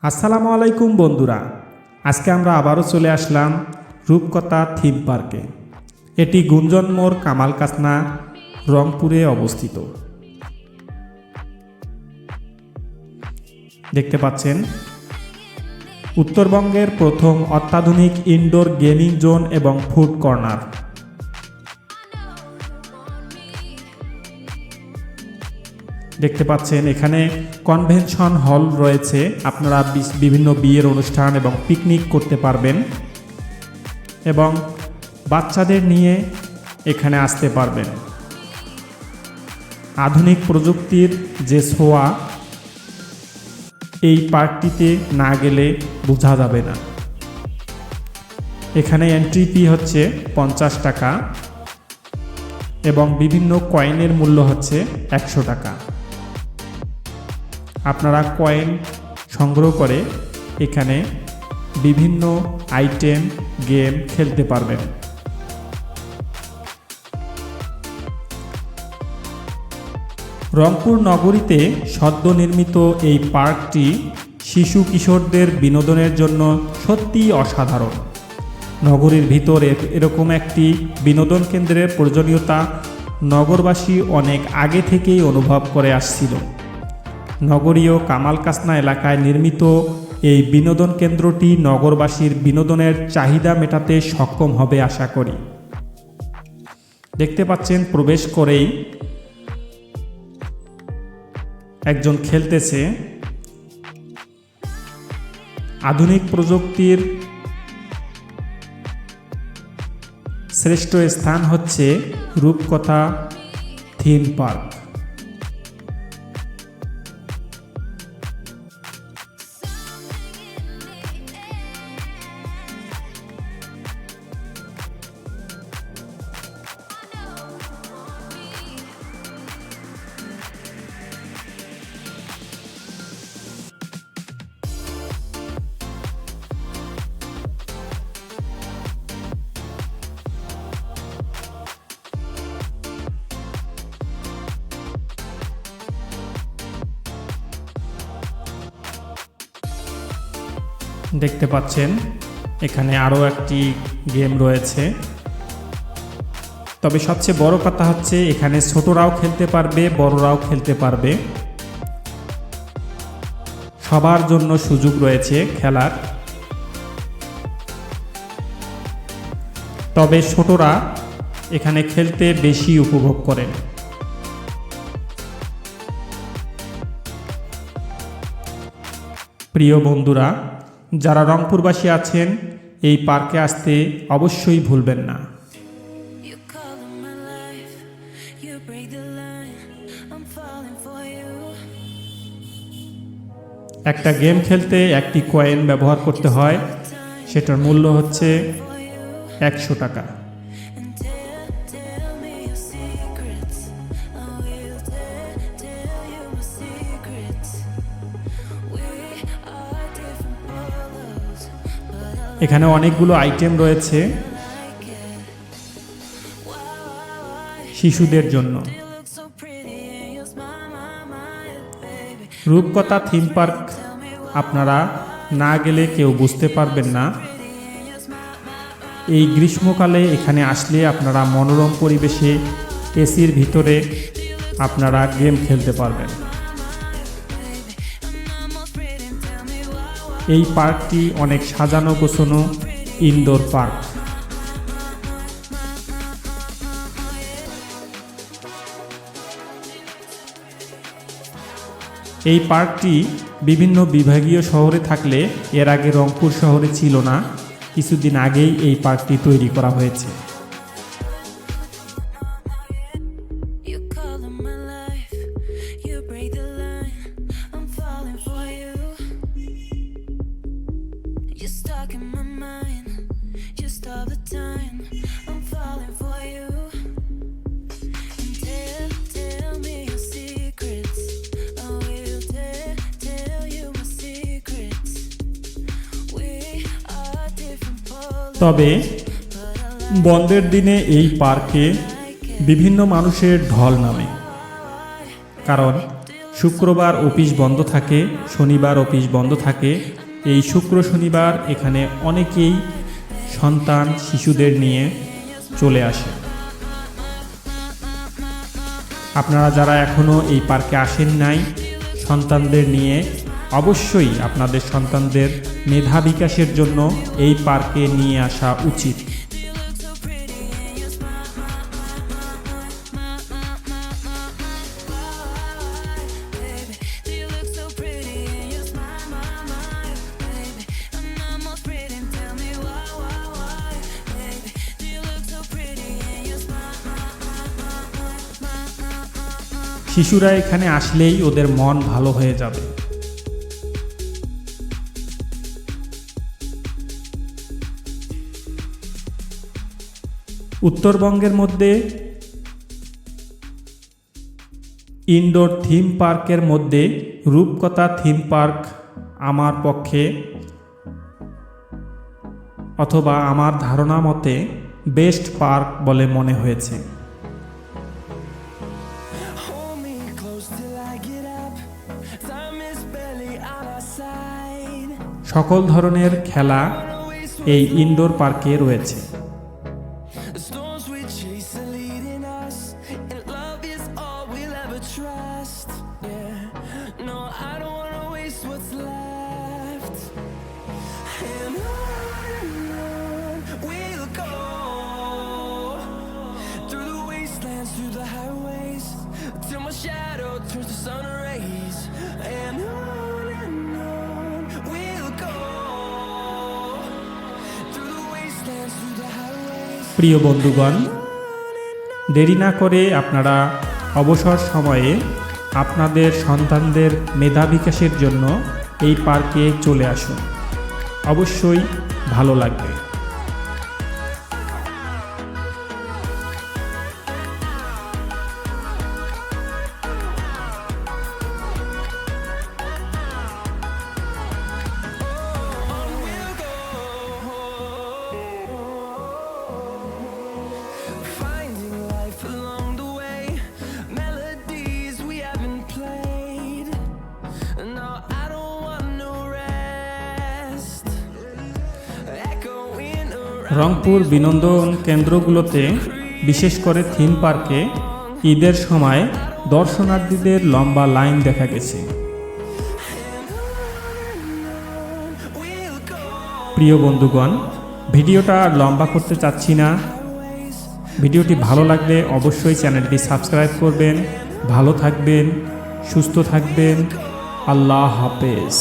আসসালামু আলাইকুম বন্ধুরা, আজকে আমরা আবারও চলে আসলাম রূপকথা থিম পার্কে। এটি গুঞ্জন মোড় কামাল কাসনা রংপুরে অবস্থিত। দেখতে পাচ্ছেন উত্তরবঙ্গের প্রথম অত্যাধুনিক ইনডোর গেমিং জোন এবং ফুড কর্নার। দেখতে পাচ্ছেন এখানে কনভেনশন হল রয়েছে, আপনারা বিভিন্ন বিয়ের অনুষ্ঠান এবং পিকনিক করতে পারবেন এবং বাচ্চাদের নিয়ে এখানে আসতে পারবেন। আধুনিক প্রযুক্তির যে ছোঁয়া এই পার্কটিতে না গেলে বোঝা যাবে না। এখানে এন্ট্রি ফি হচ্ছে 50 টাকা এবং বিভিন্ন কয়েনের মূল্য হচ্ছে 100 টাকা। আপনারা কয়েন সংগ্রহ করে এখানে বিভিন্ন আইটেম গেম খেলতে পারবেন। রংপুর নগরীতে সদ্য নির্মিত এই পার্কটি শিশু কিশোরদের বিনোদনের জন্য সত্যিই অসাধারণ। নগরীর ভিতরে এরকম একটি বিনোদন কেন্দ্রের প্রয়োজনীয়তা নগরবাসী অনেক আগে থেকেই অনুভব করে আসছিল। নগরীয় কামাল কাসনা এলাকায় নির্মিত এই বিনোদন কেন্দ্রটি নগরবাসীর বিনোদনের চাহিদা মেটাতে সক্ষম হবে আশা করি। দেখতে পাচ্ছেন প্রবেশ করেই একজন খেলতেছে। আধুনিক প্রযুক্তির শ্রেষ্ঠ স্থান হচ্ছে রূপকথা থিম পার্ক। দেখতে পাচ্ছেন এখানে আরও একটি গেম রয়েছে, তবে সবচেয়ে বড় কথা হচ্ছে এখানে ছোটরাও খেলতে পারবে, বড়রাও খেলতে পারবে। সবার জন্য সুযোগ রয়েছে খেলার। তবে ছোটরা এখানে খেলতে বেশি উপভোগ করেন। প্রিয় বন্ধুরা, যারা রংপুরবাসী আছেন এই পার্কে আসতে অবশ্যই ভুলবেন না। একটা গেম খেলতে একটি কয়েন ব্যবহার করতে হয়, সেটার মূল্য হচ্ছে 100 টাকা। এখানে অনেকগুলো আইটেম রয়েছে শিশুদের জন্য। রূপকথা থিম পার্ক আপনারা না গেলে কেউ বুঝতে পারবেন না। এই গ্রীষ্মকালে এখানে আসলে আপনারা মনোরম পরিবেশে এসির ভিতরে আপনারা গেম খেলতে পারবেন। এই পার্কটি অনেক সাজানো গোছানো ইনডোর পার্ক। এই পার্কটি বিভিন্ন বিভাগীয় শহরে থাকলে এর আগে রংপুর শহরে ছিল না। কিছুদিন আগেই এই পার্কটি তৈরি করা হয়েছে। তবে বন্ধের দিনে এই পার্কে বিভিন্ন মানুষের ঢল নামে, কারণ শুক্রবার অফিস বন্ধ থাকে, শনিবার অফিস বন্ধ থাকে। এই শুক্র শনিবার এখানে অনেকেই সন্তান শিশুদের নিয়ে চলে আসে। আপনারা যারা এখনও এই পার্কে আসেন নাই, সন্তানদের নিয়ে অবশ্যই আপনাদের সন্তানদের মেধা বিকাশের জন্য এই পার্কে নিয়ে আসা উচিত। শিশুরা এখানে আসলেই ওদের মন ভালো হয়ে যাবে। উত্তরবঙ্গের মধ্যে ইনডোর থিম পার্কের মধ্যে রূপকথা থিম পার্ক আমার পক্ষে অথবা আমার ধারণা মতে বেস্ট পার্ক বলে মনে হয়েছে। সকল ধরনের খেলা এই ইনডোর পার্কে রয়েছে। প্রিয় বন্ধুগণ, দেরি না করে আপনারা অবসর সময়ে আপনাদের সন্তানদের মেধা বিকাশের জন্য এই পার্কে চলে আসুন, অবশ্যই ভালো লাগবে। রংপুর বিনোদন কেন্দ্রগুলোতে, বিশেষ করে থিম পার্কে ঈদের সময় দর্শনার্থীদের লম্বা লাইন দেখা গেছে। প্রিয় বন্ধুগণ, ভিডিওটা আর লম্বা করতে চাচ্ছি না। ভিডিওটি ভালো লাগলে অবশ্যই চ্যানেলটি সাবস্ক্রাইব করবেন। ভালো থাকবেন, সুস্থ থাকবেন। আল্লাহ হাফেজ।